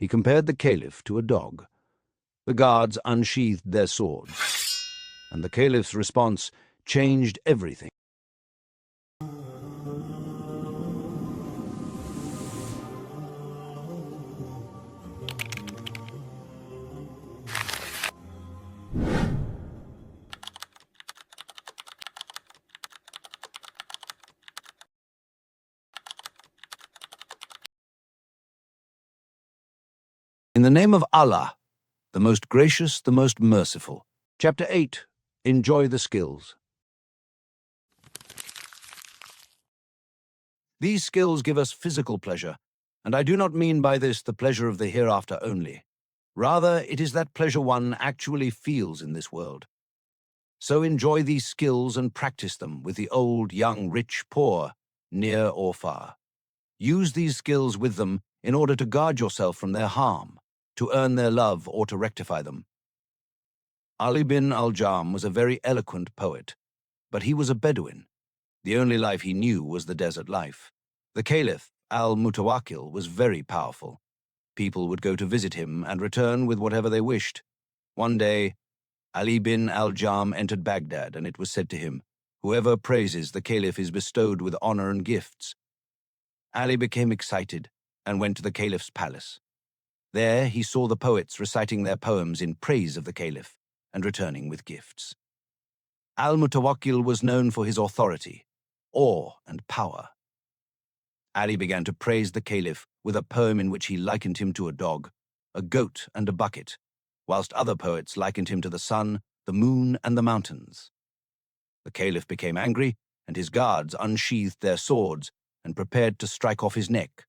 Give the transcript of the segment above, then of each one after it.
He compared the Caliph to a dog. The guards unsheathed their swords, and the Caliph's response changed everything. In the name of Allah, the most gracious, the most merciful. Chapter 8. Enjoy the skills. These skills give us physical pleasure, and I do not mean by this the pleasure of the hereafter only. Rather, it is that pleasure one actually feels in this world. So enjoy these skills and practice them with the old, young, rich, poor, near or far. Use these skills with them in order to guard yourself from their harm, to earn their love or to rectify them. Ali bin al-Jam was a very eloquent poet, but he was a Bedouin. The only life he knew was the desert life. The Caliph, al-Mutawakkil, was very powerful. People would go to visit him and return with whatever they wished. One day, Ali bin al-Jam entered Baghdad, and it was said to him, "Whoever praises the Caliph is bestowed with honor and gifts." Ali became excited and went to the Caliph's palace. There he saw the poets reciting their poems in praise of the Caliph and returning with gifts. Al-Mutawakkil was known for his authority, awe, and power. Ali began to praise the Caliph with a poem in which he likened him to a dog, a goat, and a bucket, whilst other poets likened him to the sun, the moon, and the mountains. The Caliph became angry, and his guards unsheathed their swords and prepared to strike off his neck.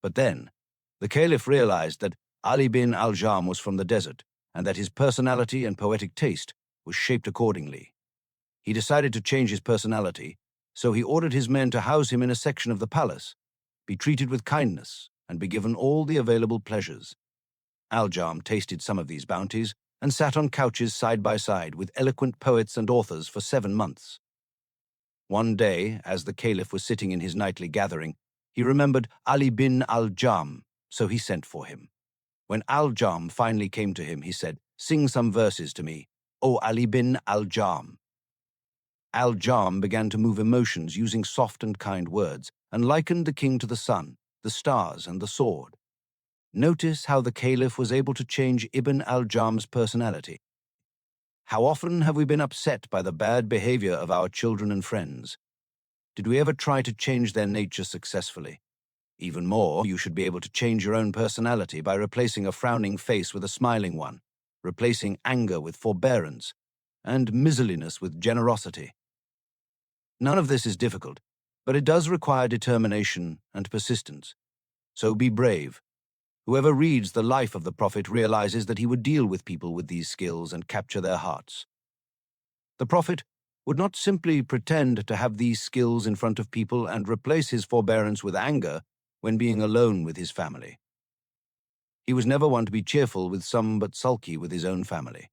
But then, the Caliph realized that Ali bin al-Jam was from the desert, and that his personality and poetic taste was shaped accordingly. He decided to change his personality, so he ordered his men to house him in a section of the palace, be treated with kindness, and be given all the available pleasures. Al-Jam tasted some of these bounties and sat on couches side by side with eloquent poets and authors for 7 months. One day, as the Caliph was sitting in his nightly gathering, he remembered Ali bin al-Jam, so he sent for him. When Al-Jam finally came to him, he said, "Sing some verses to me, O Ali bin al-Jam." Al-Jam began to move emotions using soft and kind words, and likened the king to the sun, the stars, and the sword. Notice how the Caliph was able to change Ibn al-Jam's personality. How often have we been upset by the bad behavior of our children and friends? Did we ever try to change their nature successfully? Even more, you should be able to change your own personality by replacing a frowning face with a smiling one, replacing anger with forbearance, and miserliness with generosity. None of this is difficult, but it does require determination and persistence. So be brave. Whoever reads the life of the Prophet realizes that he would deal with people with these skills and capture their hearts. The Prophet would not simply pretend to have these skills in front of people and replace his forbearance with anger when being alone with his family. He was never one to be cheerful with some but sulky with his own family.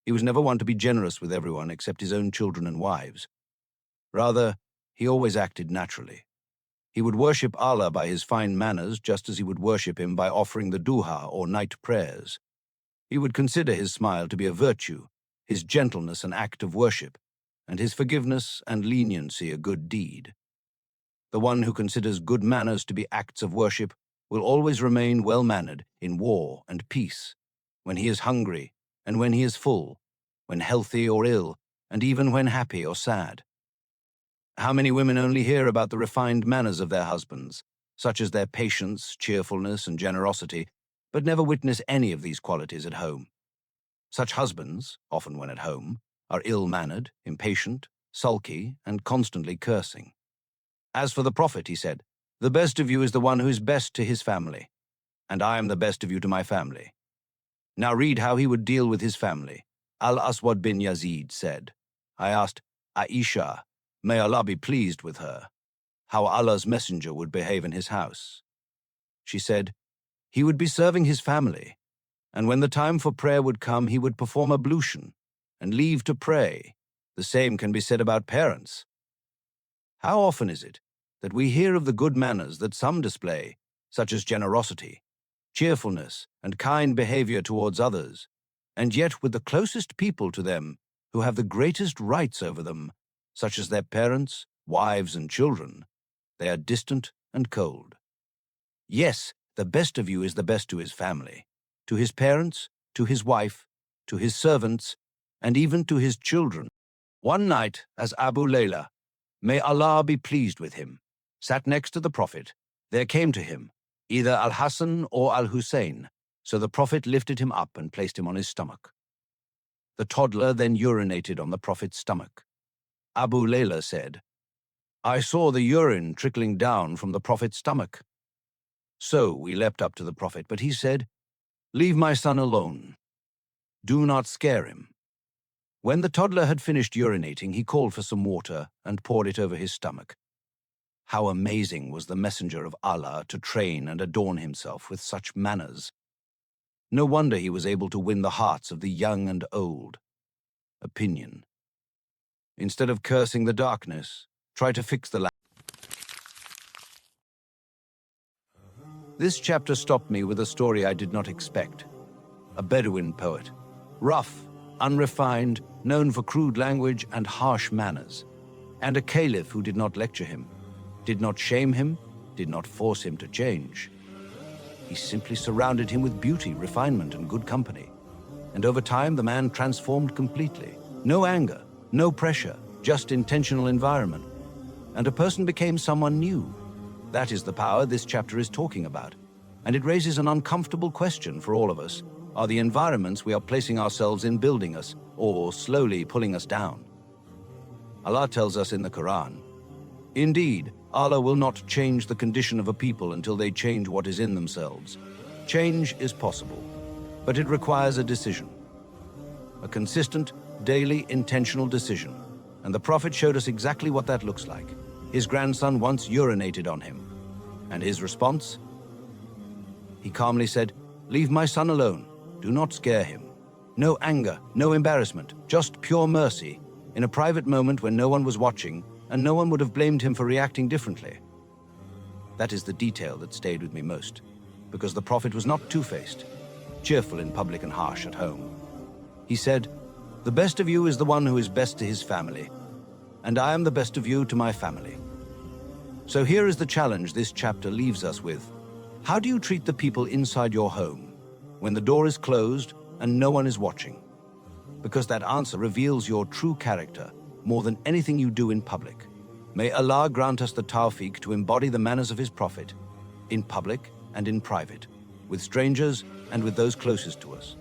He was never one to be generous with everyone except his own children and wives. Rather, he always acted naturally. He would worship Allah by his fine manners just as he would worship him by offering the duha or night prayers. He would consider his smile to be a virtue, his gentleness an act of worship, and his forgiveness and leniency a good deed. The one who considers good manners to be acts of worship will always remain well-mannered in war and peace, when he is hungry and when he is full, when healthy or ill, and even when happy or sad. How many women only hear about the refined manners of their husbands, such as their patience, cheerfulness, and generosity, but never witness any of these qualities at home. Such husbands, often when at home, are ill-mannered, impatient, sulky, and constantly cursing. As for the Prophet, he said, "The best of you is the one who is best to his family, and I am the best of you to my family." Now read how he would deal with his family. Al-Aswad bin Yazid said, "I asked Aisha, may Allah be pleased with her, how Allah's messenger would behave in his house. She said, he would be serving his family, and when the time for prayer would come, he would perform ablution and leave to pray. The same can be said about parents. How often is it that we hear of the good manners that some display, such as generosity, cheerfulness, and kind behavior towards others, and yet with the closest people to them who have the greatest rights over them, such as their parents, wives, and children, they are distant and cold. Yes, the best of you is the best to his family, to his parents, to his wife, to his servants, and even to his children. One night, as Abu Layla, may Allah be pleased with him, sat next to the Prophet, there came to him either Al-Hassan or Al-Hussein, so the Prophet lifted him up and placed him on his stomach. The toddler then urinated on the Prophet's stomach. Abu Layla said, "I saw the urine trickling down from the Prophet's stomach." So we leapt up to the Prophet, but he said, "Leave my son alone. Do not scare him." When the toddler had finished urinating, he called for some water and poured it over his stomach. How amazing was the messenger of Allah to train and adorn himself with such manners. No wonder he was able to win the hearts of the young and old. Opinion. Instead of cursing the darkness, try to fix the light. This chapter stopped me with a story I did not expect. A Bedouin poet, rough, unrefined, known for crude language and harsh manners, and a caliph who did not lecture him, did not shame him, did not force him to change. He simply surrounded him with beauty, refinement, and good company. And over time, the man transformed completely. No anger, no pressure, just intentional environment. And a person became someone new. That is the power this chapter is talking about. And it raises an uncomfortable question for all of us. Are the environments we are placing ourselves in building us, or slowly pulling us down? Allah tells us in the Quran, "Indeed, Allah will not change the condition of a people until they change what is in themselves." Change is possible, but it requires a decision. A consistent, daily, intentional decision. And the Prophet showed us exactly what that looks like. His grandson once urinated on him. And his response? He calmly said, "Leave my son alone. Do not scare him." No anger, no embarrassment, just pure mercy, in a private moment when no one was watching, and no one would have blamed him for reacting differently. That is the detail that stayed with me most, because the Prophet was not two-faced, cheerful in public and harsh at home. He said, "The best of you is the one who is best to his family, and I am the best of you to my family." So here is the challenge this chapter leaves us with. How do you treat the people inside your home when the door is closed and no one is watching? Because that answer reveals your true character more than anything you do in public. May Allah grant us the tawfiq to embody the manners of His Prophet in public and in private, with strangers and with those closest to us.